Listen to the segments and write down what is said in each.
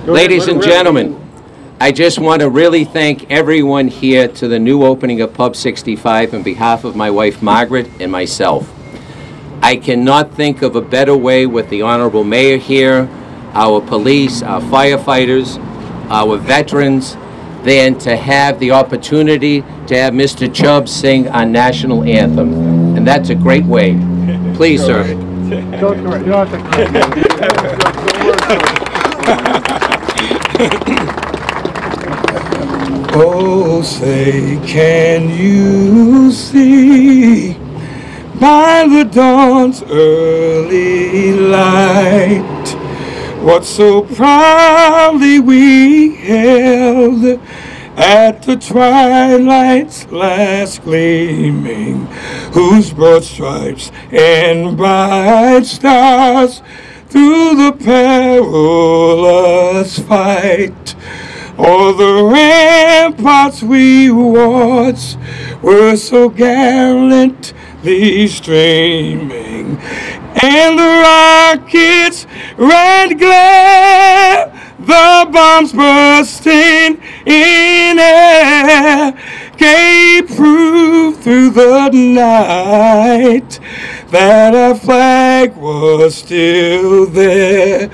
Ladies and gentlemen, I just want to really thank everyone here to the new opening of Pub 65 on behalf of my wife Margaret and myself. I cannot think of a better way with the Honorable Mayor here, our police, our firefighters, our veterans, than to have the opportunity to have Mr. Chubb sing our national anthem. And that's a great way. Please, sir. Oh, say, can you see by the dawn's early light what so proudly we held at the twilight's last gleaming, whose broad stripes and bright stars through the perilous fight o'er the ramparts we watched were so gallantly streaming, and the rockets' red glare, the bombs bursting in air, gave proof through the night that our flag was still there.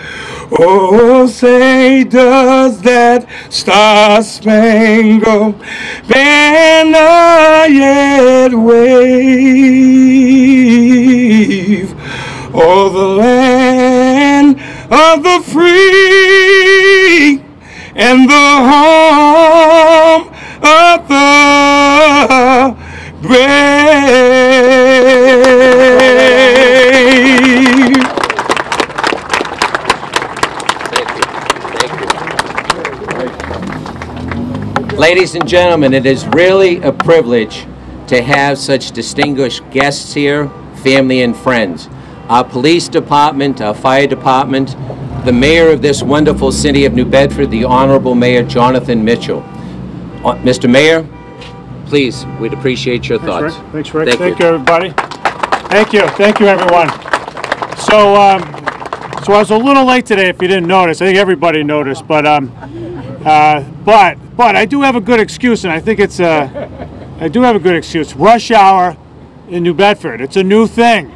Oh, say, does that star-spangled banner yet wave o'er the land of the free and the home of the brave? Ladies and gentlemen, it is really a privilege to have such distinguished guests here, family and friends. Our police department, our fire department, the mayor of this wonderful city of New Bedford, the Honorable Mayor Jon Mitchell. Mr. Mayor, please, we'd appreciate your thoughts. Thanks, Rick. Thank you, everybody. Thank you, everyone. So I was a little late today, if you didn't notice. I think everybody noticed, but I do have a good excuse, and I think it's I do have a good excuse. Rush hour in New Bedford. It's a new thing.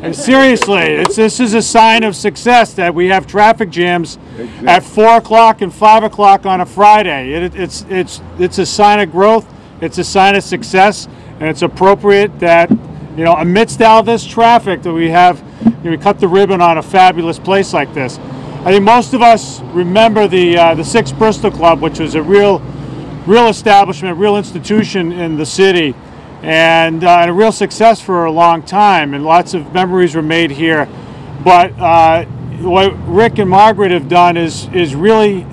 And seriously, this is a sign of success that we have traffic jams at 4 o'clock and 5 o'clock on a Friday. It's a sign of growth. It's a sign of success, and it's appropriate that, you know, amidst all this traffic that we have, we cut the ribbon on a fabulous place like this. I think most of us remember the 6 Bristol Club, which was a real establishment, real institution in the city, and a real success for a long time, and lots of memories were made here. But what Rick and Margaret have done is really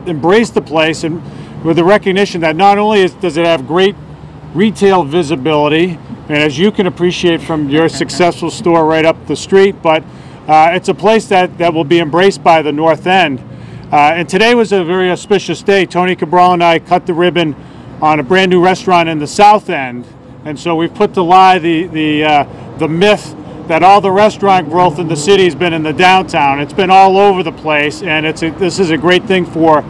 embrace the place, and with the recognition that not only does it have great retail visibility, and as you can appreciate from your successful store right up the street, but it's a place that will be embraced by the North End. And today was a very auspicious day. Tony Cabral and I cut the ribbon on a brand new restaurant in the South End, and so we've put to lie the myth that all the restaurant growth in the city has been in the downtown. It's been all over the place, and this is a great thing for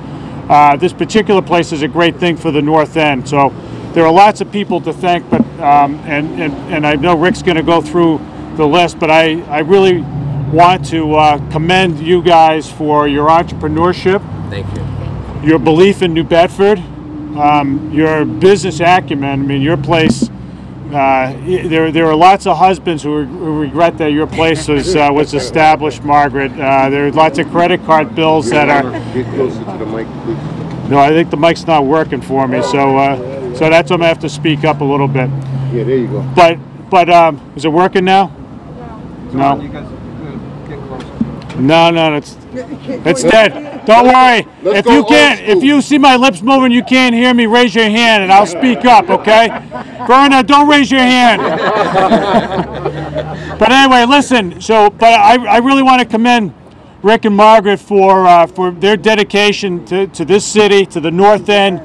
this particular place is a great thing for the North End. So there are lots of people to thank, but and I know Rick's going to go through the list, but I really want to commend you guys for your entrepreneurship. Thank you. Your belief in New Bedford, your business acumen. I mean, your place. There are lots of husbands who regret that your place was established, Margaret. There are lots of credit card bills that are. Get closer to the mic, please. No, I think the mic's not working for me, so that's why I'm gonna have to speak up a little bit. Yeah, there you go. But is it working now? No. No, it's dead. Don't worry. If you see my lips moving, you can't hear me, raise your hand and I'll speak up, okay? Verna, don't raise your hand. But anyway, listen, but I really want to commend Rick and Margaret for their dedication to this city, to the North End,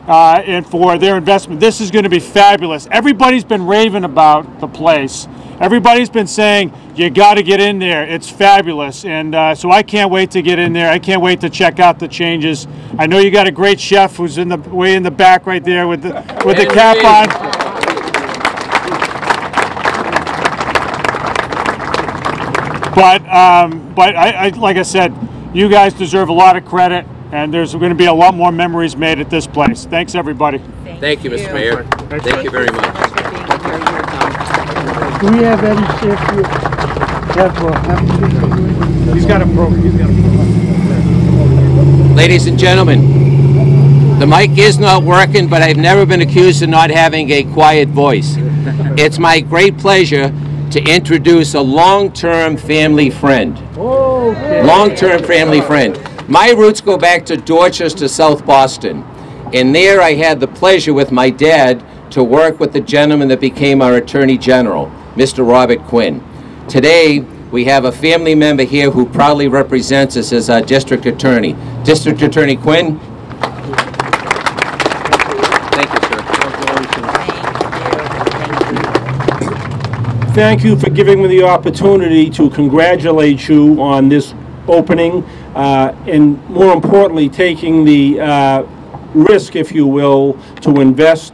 and for their investment. This is going to be fabulous. Everybody's been raving about the place. Everybody's been saying, you got to get in there. It's fabulous. And so I can't wait to get in there. I can't wait to check out the changes. I know you got a great chef who's way in the back right there with the cap on. But I like I said, you guys deserve a lot of credit, and there's going to be a lot more memories made at this place. Thanks, everybody. Thank you, Mr. Mayor. Thank you very much. Do we have any safety? He's got a program. Ladies and gentlemen, the mic is not working, but I've never been accused of not having a quiet voice. It's my great pleasure to introduce a long-term family friend. Long-term family friend. My roots go back to Dorchester, South Boston. And there I had the pleasure with my dad to work with the gentleman that became our Attorney General, Mr. Robert Quinn. Today, we have a family member here who proudly represents us as our District Attorney. District Attorney Quinn. Thank you, sir. Thank you for giving me the opportunity to congratulate you on this opening, and more importantly, taking the risk, if you will, to invest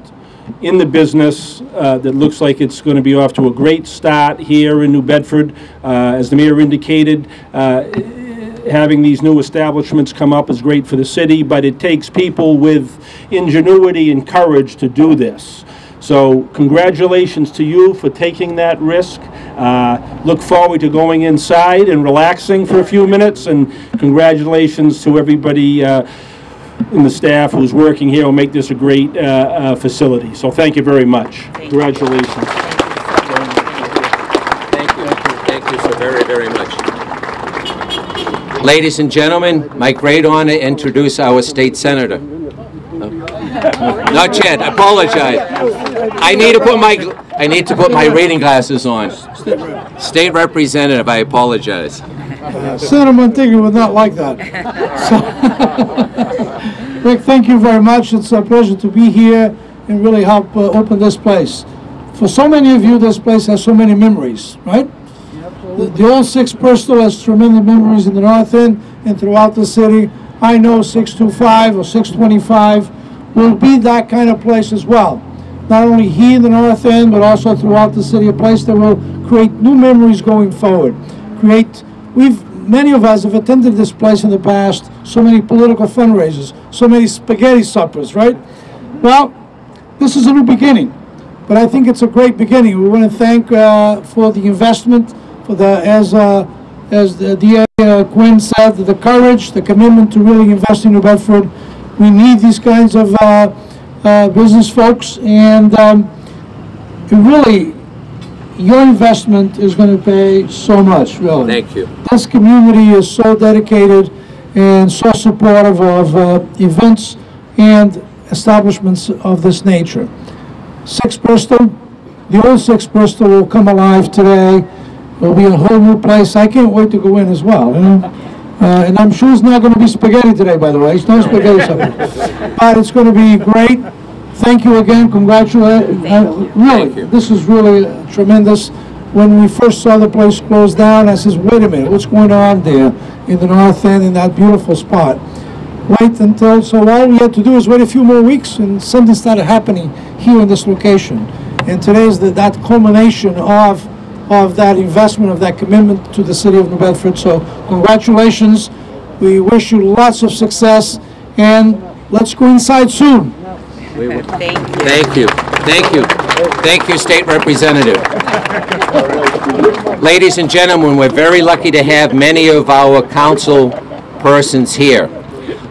in the business that looks like it's going to be off to a great start here in New Bedford. As the mayor indicated, having these new establishments come up is great for the city, but it takes people with ingenuity and courage to do this. So congratulations to you for taking that risk. Look forward to going inside and relaxing for a few minutes, and congratulations to everybody in the staff who's working here will make this a great facility. So thank you very much. Congratulations. Thank you so very, very much. Ladies and gentlemen, my great honor to introduce our state senator. Not yet. I apologize. I need to put my reading glasses on. State representative. I apologize. Senator Montague would not like that. Rick, thank you very much. It's a pleasure to be here and really help open this place. For so many of you, this place has so many memories, right? The old 6 Bristol has tremendous memories in the North End and throughout the city. I know 625 or 625 will be that kind of place as well. Not only here in the North End, but also throughout the city, a place that will create new memories going forward. Many of us have attended this place in the past, so many political fundraisers, so many spaghetti suppers, right? Well, this is a new beginning, but I think it's a great beginning. We want to thank for the investment, for as the DA Quinn said, the courage, the commitment to really invest in New Bedford. We need these kinds of business folks, and really, your investment is going to pay so much, really. Thank you. This community is so dedicated and so supportive of events and establishments of this nature. 6 Bristol, the old 6 Bristol will come alive today. It will be a whole new place. I can't wait to go in as well. You know? And I'm sure it's not going to be spaghetti today, by the way. It's no spaghetti supper. But it's going to be great. Thank you again. Congratulations. Really, this is really tremendous. When we first saw the place closed down, I says, wait a minute, what's going on there in the North End in that beautiful spot? So all we had to do is wait a few more weeks, and something started happening here in this location. And today is that culmination of that investment, of that commitment to the city of New Bedford. So congratulations. We wish you lots of success, and let's go inside soon. Thank you. Thank you. Thank you, State Representative. Ladies and gentlemen, we're very lucky to have many of our council persons here.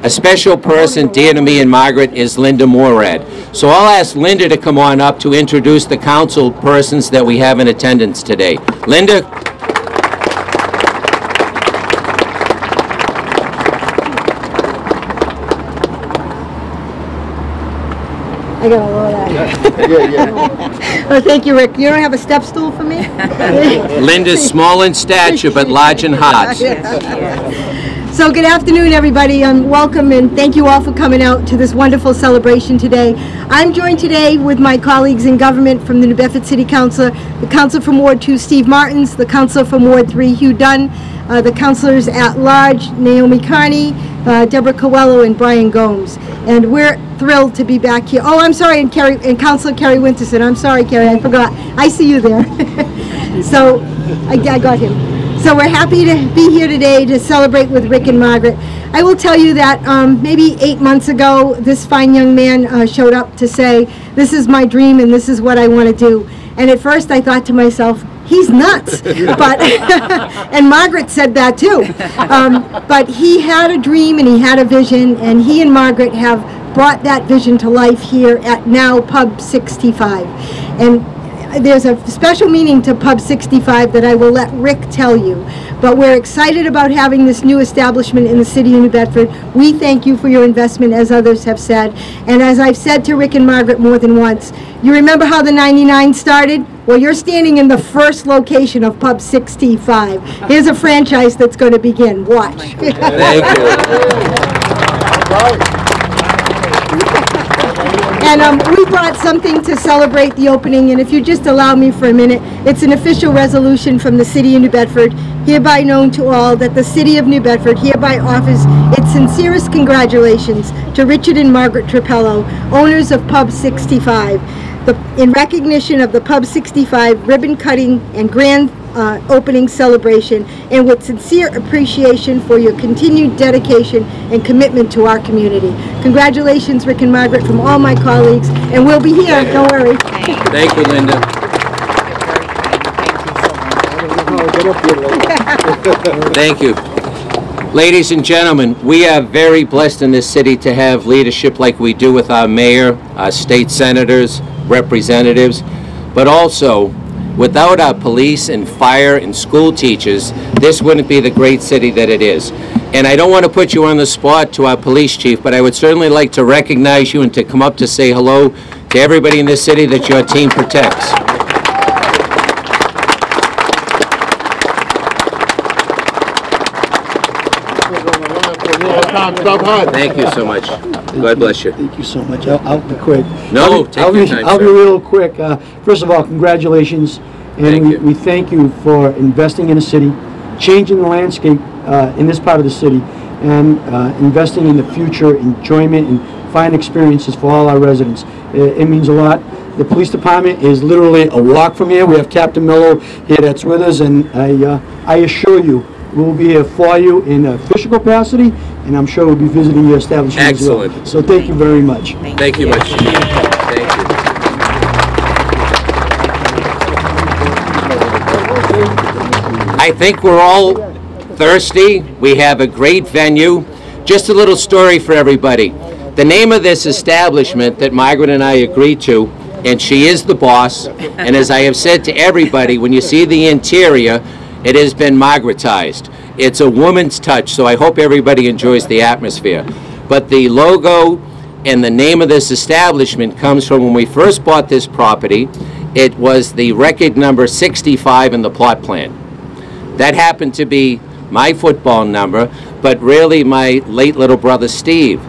A special person dear to me and Margaret is Linda Morad. So I'll ask Linda to come on up to introduce the council persons that we have in attendance today. Linda? I got a load out. Yeah. Well, thank you, Rick. You don't have a step stool for me? Linda's small in stature but large in heart. So So good afternoon, everybody. Welcome and thank you all for coming out to this wonderful celebration today. I'm joined today with my colleagues in government from the New Bedford City Council, the Council from Ward 2, Steve Martins, the Council from Ward 3, Hugh Dunn, the Councilors at Large, Naomi Carney, Deborah Coelho, and Brian Gomes. And we're thrilled to be back here. Oh, I'm sorry, and Councilor Kerry Winterson. I'm sorry, Kerry, I forgot. I see you there. So I got him. So we're happy to be here today to celebrate with Rick and Margaret. I will tell you that maybe 8 months ago, this fine young man showed up to say, this is my dream and this is what I want to do. And at first I thought to myself, he's nuts. But and Margaret said that too. But he had a dream and he had a vision, and he and Margaret have brought that vision to life here at now Pub 65. And there's a special meaning to Pub 65 that I will let Rick tell you. But we're excited about having this new establishment in the city of New Bedford. We thank you for your investment, as others have said. And as I've said to Rick and Margaret more than once, you remember how the 99 started? Well, you're standing in the first location of Pub 65. Here's a franchise that's going to begin. Watch. Thank you. And we brought something to celebrate the opening, and if you just allow me for a minute, it's an official resolution from the City of New Bedford, hereby known to all that the City of New Bedford hereby offers its sincerest congratulations to Richard and Margaret Trapello, owners of Pub 65, in recognition of the Pub 65 ribbon cutting and grand opening celebration, and with sincere appreciation for your continued dedication and commitment to our community. Congratulations, Rick and Margaret, from all my colleagues, and we'll be here, don't worry. Thank you, Linda. Thank you. Ladies and gentlemen, we are very blessed in this city to have leadership like we do with our mayor, our state senators, representatives, but also without our police and fire and school teachers, this wouldn't be the great city that it is. And I don't want to put you on the spot to our police chief, but I would certainly like to recognize you and to come up to say hello to everybody in this city that your team protects. Thank you so much. God bless you. Thank you so much. I'll be quick. No, take your time, I'll be sir. real quick. First of all, congratulations. And we thank you for investing in the city, changing the landscape in this part of the city, and investing in the future, enjoyment, and fine experiences for all our residents. It means a lot. The police department is literally a walk from here. We have Captain Miller here that's with us, and I assure you, we'll be here for you in a official capacity, and I'm sure we'll be visiting your establishment Excellent. as well. So thank you very much. Thank you much. Thank you. I think we're all thirsty. We have a great venue. Just a little story for everybody. The name of this establishment that Margaret and I agreed to, and she is the boss, and as I have said to everybody, when you see the interior, it has been Margaretized. It's a woman's touch, so I hope everybody enjoys the atmosphere. But the logo and the name of this establishment comes from when we first bought this property. It was the record number 65 in the plot plan. That happened to be my football number, but really my late little brother Steve.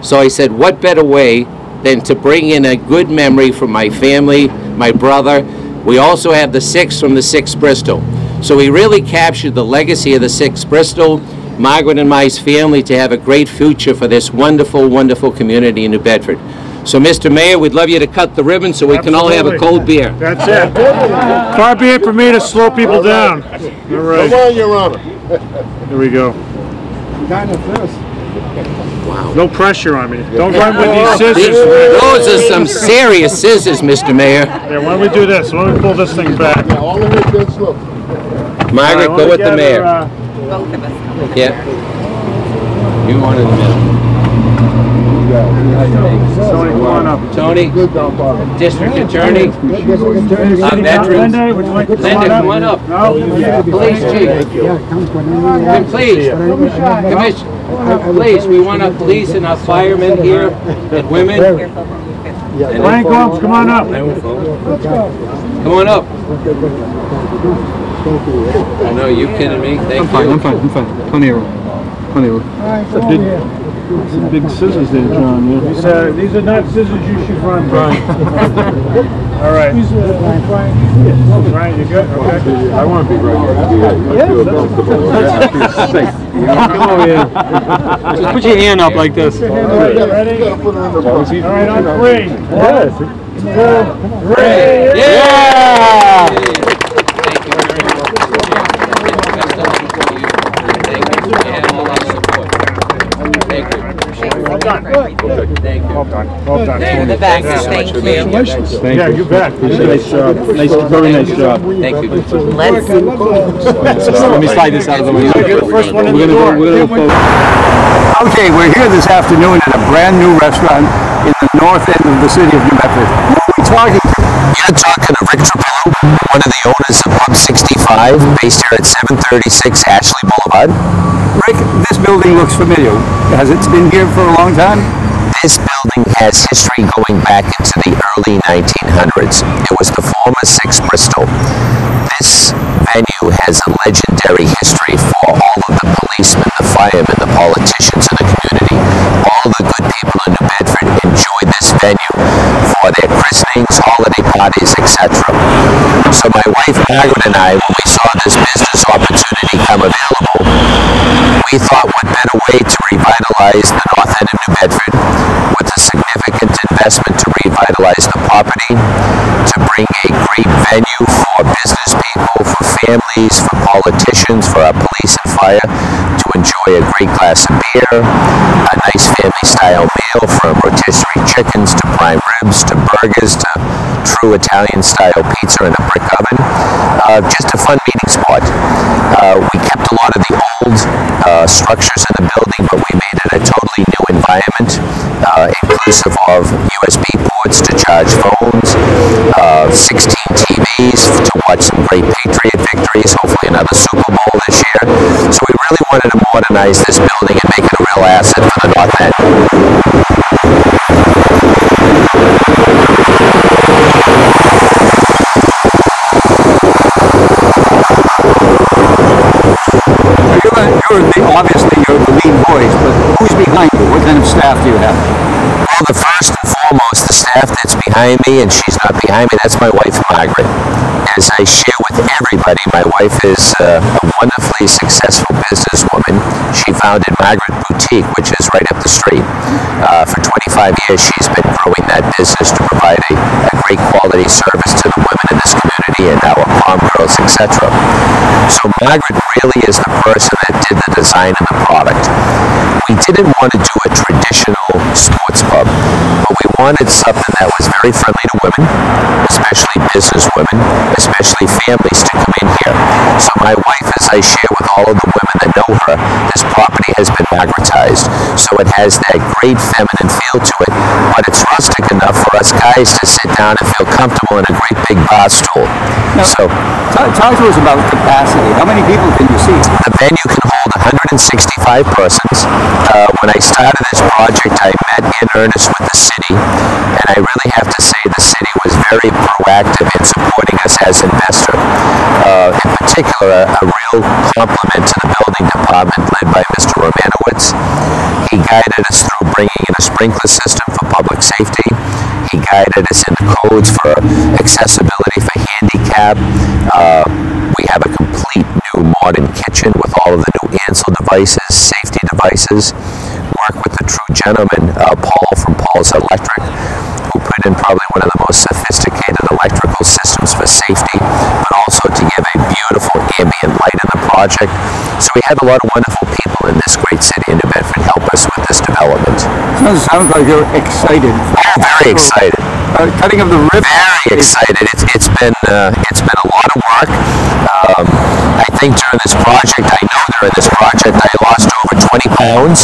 So I said, what better way than to bring in a good memory from my family, my brother. We also have the 6 from the 6 Bristol. So we really captured the legacy of the 6 Bristol, Margaret and my family, to have a great future for this wonderful, wonderful community in New Bedford. So, Mr. Mayor, we'd love you to cut the ribbon so we can all have a cold beer. That's it. Far be it for me to slow people down. All right. Come on, Your Honor. Here we go. Wow. No pressure on me. Don't run with these scissors. Rick. Those are some serious scissors, Mr. Mayor. Yeah, why don't we do this? Why don't we pull this thing back? Yeah, all the way down slow. Margaret, All right, go with the together, mayor. Both of us. Yeah. You want in the middle. Tony, come on up. Tony, District Attorney, veterans. Linda, would you like to Linda, come on up. No? Police Chief. And please, please, we want our police and our firemen here, and women. Brian Gomes, come on up. Come on up. I know, you kidding me? Thank you. I'm fine. Plenty of room. Some big scissors there, John. Yeah. These are not scissors you should run, Brian. All right. Brian, you good? Okay. I want to be right here. I feel comfortable. I feel safe. Oh, yeah. Just put your hand up like this. Ready? All right, on 3. 1, 2, 3. Yeah! Thank you very much. Thank you. And all our support. Thank you. Well done. Thank you. Well done. Well done. The back, thank you. Congratulations. Yeah, you bet. Nice job. Very nice job. Thank you. Let's Let me slide this out of the way. You're the first one in the door. Okay, we're here this afternoon at a brand new restaurant in the north end of the city of New Bedford. Who are we talking to? You're talking to Rick Trapillo, one of the owners of Pub 65, based here at 736 Ashley Boulevard. Rick, this building looks familiar. Has it been here for a long time? This building has history going back into the early 1900s. It was the former 6 Bristol. This venue has a legendary history for all of the policemen, the firemen, the politicians in the community. All the good people in New Bedford enjoy this venue for their christenings, holiday parties, etc. So my wife Margaret and I, when we saw this business opportunity come available, we thought what better way to revitalize the north end of New Bedford with a significant investment to revitalize the property, to bring a great venue for business people, for families, for politicians, for our police and fire, to enjoy a great glass of beer, a nice family-style meal from rotisserie chickens to prime ribs to burgers to true Italian-style pizza in a brick oven. Just a fun meeting spot. We kept a lot of the old structures in the building, but we made it a totally new environment, inclusive of USB ports to charge phones, 16 TVs to watch some great Patriot victories, hopefully another Super Bowl this year. So we really wanted to modernize this building and make it a real asset for the North End. Obviously, you're the lead voice, but who's behind you? What kind of staff do you have? Well, the first and foremost, the staff that's behind me, and she's not behind me, that's my wife, Margaret. As I share with everybody, my wife is a wonderfully successful businesswoman. She founded Margaret Boutique, which is right up the street. For 25 years, she's been growing that business to provide a great quality service to the women in this community and our prom girls, etc. So Margaret really is the person that did the design of the product. We didn't want to do a traditional sports pub, but we wanted something that was very friendly to women, especially business women, especially families to come in here. So my wife, as I share with all of the women that know her, this property has been Margaretized. So it has that great feminine feel to it, but it's rustic enough for us guys to sit down and feel comfortable in a great big bar stool. Now, So talk to us about capacity. How many people can you see? the venue can hold 165 persons. When I started this project, I met in earnest with the city, and I really have to say the city was very proactive in supporting us as an investor. In particular, a real compliment to the building department led by Mr. Romanowitz. He guided us through bringing in a sprinkler system for public safety. He guided us in the codes for accessibility for handicap. We have a complete new modern kitchen with all of the new Ansel devices, safety devices. Work with the true gentleman, Paul from Paul's Electric, who put in probably one of the most sophisticated electrical systems for safety, but also to give a beautiful ambient light in the project. So we had a lot of wonderful people in this great city in New Bedford help us with this development. Sounds like you're excited. Very excited. Cutting of the ribbon. Very excited. It's been a lot of work. I think during this project, I lost over 20 pounds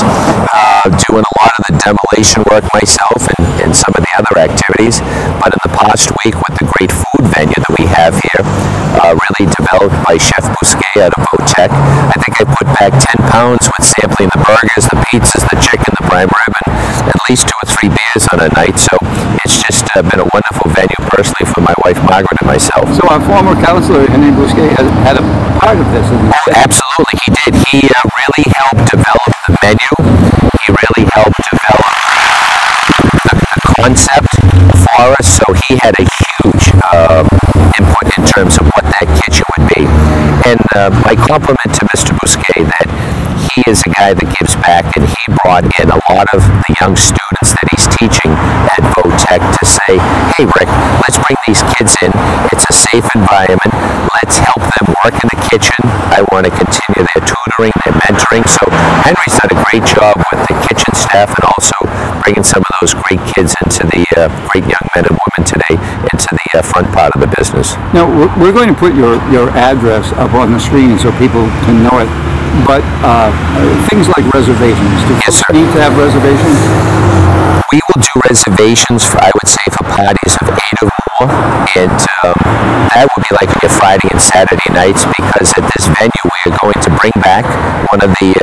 doing a lot of the demolition work myself and some of the other activities. But in the past week, with the great food venue that we have here, really developed by Chef Bousquet out of Votech, I think I put back 10 pounds with sampling the burgers, the pizzas, the chicken, the prime rib, and at least 2 or 3 beers on a night. So it's just been a wonderful venue personally for my wife Margaret and myself. So our former councilor, Henry Bousquet, had a part of this. Oh, absolutely, he did. He really helped develop the menu. He really helped develop the concept for us, so he had a huge input in terms of what that kitchen would be. And my compliment to Mr. Bousquet that he is a guy that gives back, and he brought in a lot of the young students that he's teaching at Votech to say, hey Rick, let's bring these kids in. It's a safe environment. Let's help them work in the kitchen. I want to continue their tutoring, their mentoring. So Henry's done a great job with the kitchen staff and also bringing some of those great kids into the great young men and women today into the front part of the business. Now, we're going to put your address up on the screen so people can know it. But things like reservations, do you need to have reservations? We will do reservations for, I would say, for parties of 8 or more, and that would be like your Friday and Saturday nights, because at this venue we are going to bring back one of the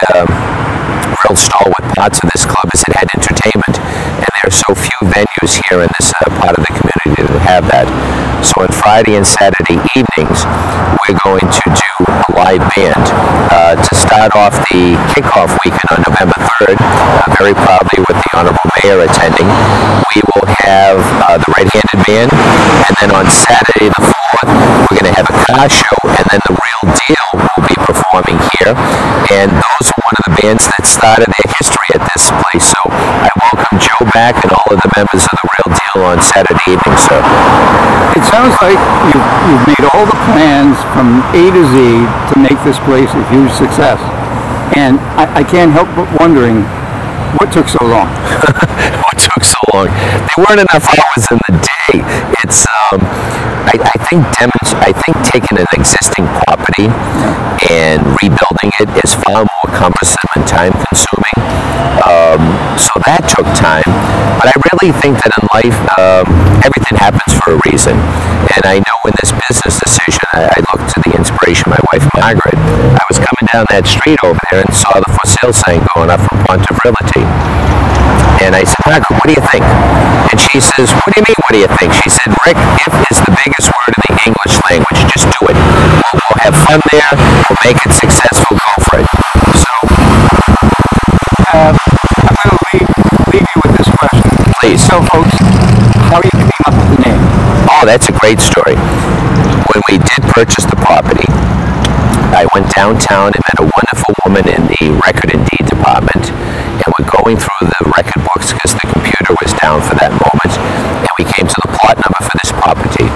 real stalwart parts of this club is it had entertainment, and there are so few venues here in this part of the community that have that. So on Friday and Saturday evenings, we're going to do a live band. To start off the kickoff weekend on November 3rd, very proudly with the Honorable Mayor attending, we will have the Red-Handed Band, and then on Saturday the 4th, we're going to have a car show, and then the Real Deal will be performing here, and those are one of the bands that started their history at this place. So I welcome Joe back and all of the members of the Real Deal on Saturday evening, sir. It sounds like you've made all the plans from A to Z to make this place a huge success. And I can't help but wondering, what took so long? What took so long? There weren't enough hours in the day. It's, I think taking an existing property and rebuilding it is far more cumbersome and time consuming. So that took time. But I really think that in life, everything happens for a reason. And I know in this business decision, I looked to the inspiration of my wife, Margaret. I was coming down that street over there and saw the for sale sign going up from Pontiff Realty. And I said, Margaret, what do you think? And she says, what do you mean, what do you think? She said, Rick, if is the biggest word in the English language. Just do it. We'll have fun there. We'll make it successful. Go for it. So, I'm going to leave you with this question. Please. Tell folks how you came up with the name. Oh, that's a great story. When we did purchase the property, I went downtown and met a wonderful woman in the record and deed department, and we're going through the record books because the computer was down for that moment, and we came to the plot number for this property.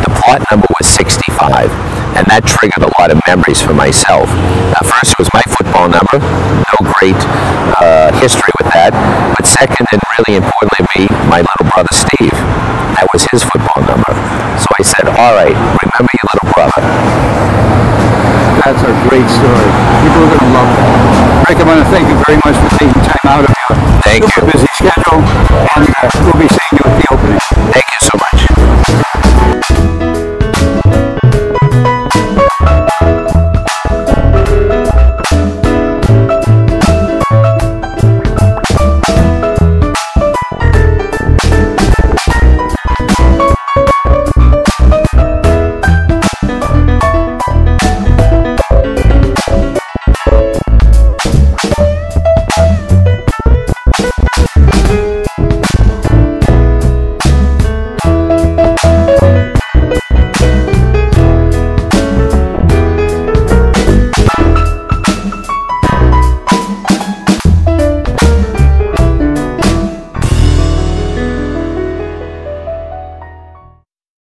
The plot number was 65, and that triggered a lot of memories for myself. First, it was my football number, no great history with that, but second, and really importantly, my little brother Steve, that was his football number. So I said, all right, remember your little brother. That's a great story. People are going to love that. Rick, I want to thank you very much for taking time out